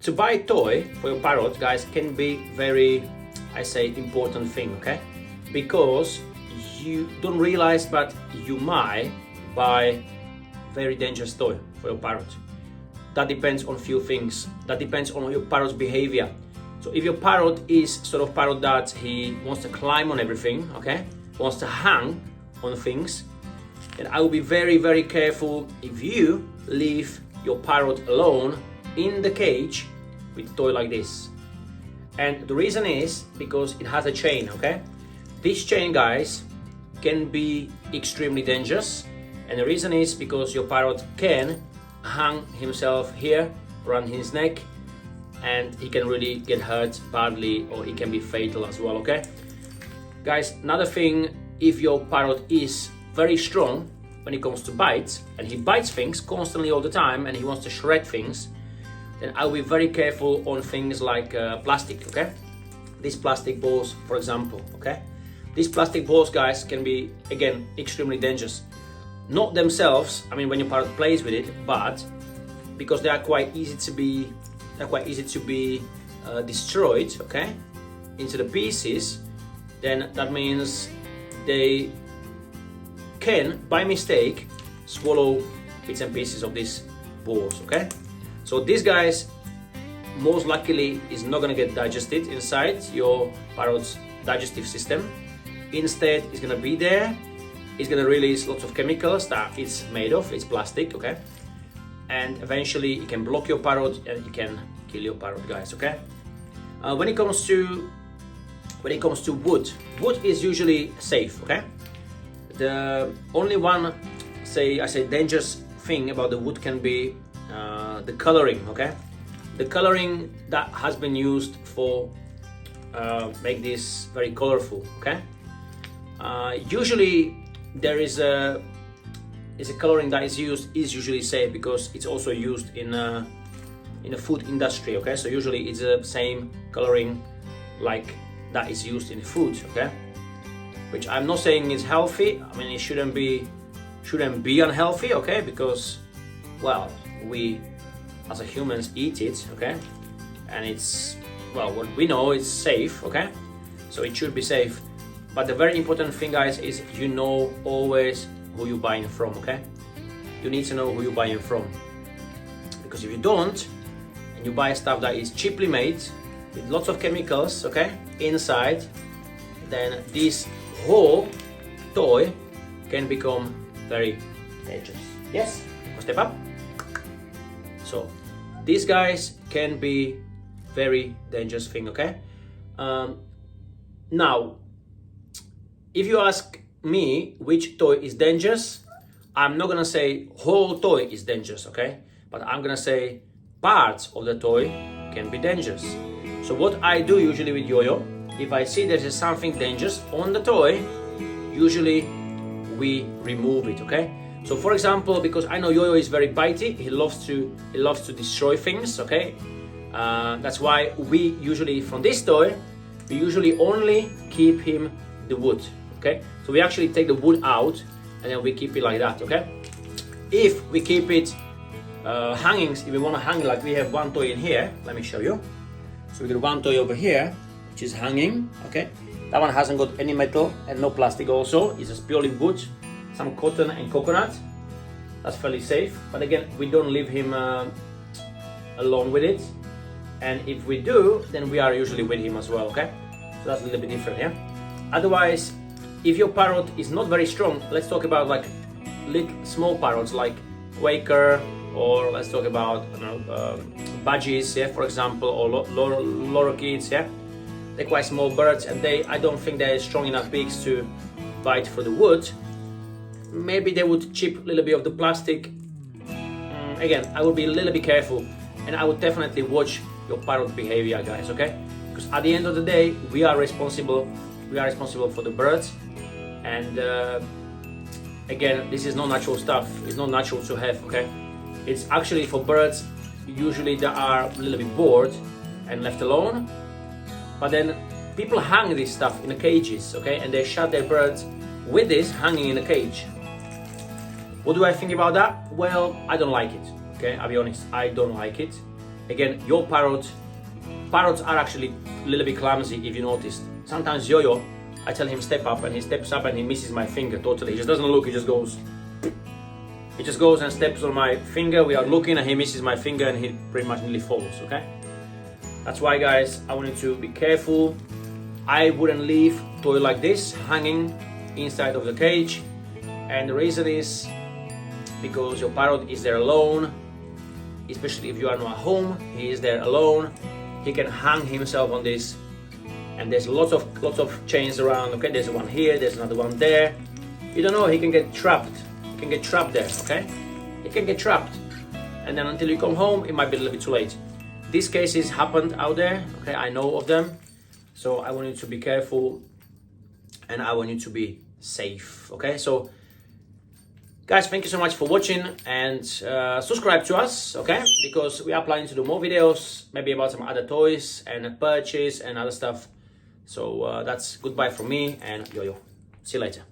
to buy a toy for your parrot, guys, can be very, I say, important thing, okay? Because you don't realize, but you might buy very dangerous toy for your parrot. That depends on few things. That depends on your parrot's behavior. So if your parrot is sort of parrot that he wants to climb on everything, okay, wants to hang on things, then I will be very, very careful if you leave your parrot alone in the cage with a toy like this. And the reason is because it has a chain, okay? This chain, guys, can be extremely dangerous. And the reason is because your parrot can hang himself here around his neck, and he can really get hurt badly, or it can be fatal as well, okay? Guys, another thing, if your parrot is very strong when it comes to bites, and he bites things constantly all the time, and he wants to shred things, then I'll be very careful on things like plastic, okay? These plastic balls, for example, okay? These plastic balls, guys, can be, again, extremely dangerous. Not themselves, I mean, when your parrot plays with it, but because they are quite easy to be destroyed, okay, into the pieces, then that means they can, by mistake, swallow bits and pieces of these balls, okay? So these guys, most likely, is not gonna get digested inside your parrot's digestive system. Instead, it's gonna be there. It's gonna release lots of chemicals that it's made of. It's plastic, okay? And eventually, it can block your parrot and it can kill your parrot, guys, okay? When it comes to wood, wood is usually safe, okay? The only one, dangerous thing about the wood can be the coloring, okay? The coloring that has been used for make this very colorful, okay? Usually there is a coloring that is usually safe because it's also used in the food industry, okay? So usually it's the same coloring like that is used in food, okay? Which I'm not saying is healthy. I mean, it shouldn't be unhealthy, okay? Because, well, we as a humans eat it, okay? And it's, well, what we know is safe, okay? So it should be safe. But the very important thing, guys, is you know always who you're buying from, okay? You need to know who you're buying from. Because if you don't, and you buy stuff that is cheaply made, with lots of chemicals, okay, inside, then this whole toy can become very dangerous. Yes? Step up. So, these guys can be very dangerous thing, okay? Now, if you ask me which toy is dangerous, I'm not gonna say whole toy is dangerous, okay? But I'm gonna say parts of the toy can be dangerous. So what I do usually with Yo-Yo, if I see there's something dangerous on the toy, usually we remove it, okay? So for example, because I know Yo-Yo is very bitey, he loves to destroy things, okay? That's why we usually, from this toy, we usually only keep him the wood, okay? So we actually take the wood out and then we keep it like that, okay? If we keep it hanging, if we want to hang, like we have one toy in here, let me show you. So we got one toy over here, which is hanging, okay? That one hasn't got any metal and no plastic also, it's just purely wood, some cotton and coconut. That's fairly safe, but again, we don't leave him alone with it. And if we do, then we are usually with him as well, okay? So that's a little bit different, yeah? Otherwise, if your parrot is not very strong, let's talk about like little small parrots like Quaker, or let's talk about, I don't know, budgies, yeah, for example, or lorikeets, yeah. They're quite small birds, and I don't think they're strong enough beaks to bite through the wood. Maybe they would chip a little bit of the plastic. Again, I would be a little bit careful, and I would definitely watch your parrot behavior, guys, okay? Because at the end of the day, we are responsible for the birds, and again, this is not natural stuff. It's not natural to have, okay? It's actually for birds, usually they are a little bit bored and left alone, but then people hang this stuff in the cages, okay? And they shut their birds with this hanging in a cage. What do I think about that? Well, I don't like it, okay? I'll be honest, I don't like it. Again, your parrots are actually a little bit clumsy if you noticed. Sometimes Yo-Yo, I tell him step up and he steps up and he misses my finger totally. He just doesn't look, he just goes. He just goes and steps on my finger. We are looking and he misses my finger and he pretty much nearly falls, okay? That's why, guys, I want you to be careful. I wouldn't leave toy like this hanging inside of the cage. And the reason is because your parrot is there alone, especially if you are not at home. He is there alone. He can hang himself on this, and there's lots of chains around. Okay, there's one here, there's another one there. You don't know, he can get trapped. He can get trapped there. Okay, he can get trapped, and then until you come home, it might be a little bit too late. These cases happened out there. Okay, I know of them, so I want you to be careful, and I want you to be safe. Okay, so. Guys, thank you so much for watching, and subscribe to us, okay? Because we are planning to do more videos, maybe about some other toys and purchase and other stuff. So that's goodbye from me and Yo-Yo. See you later.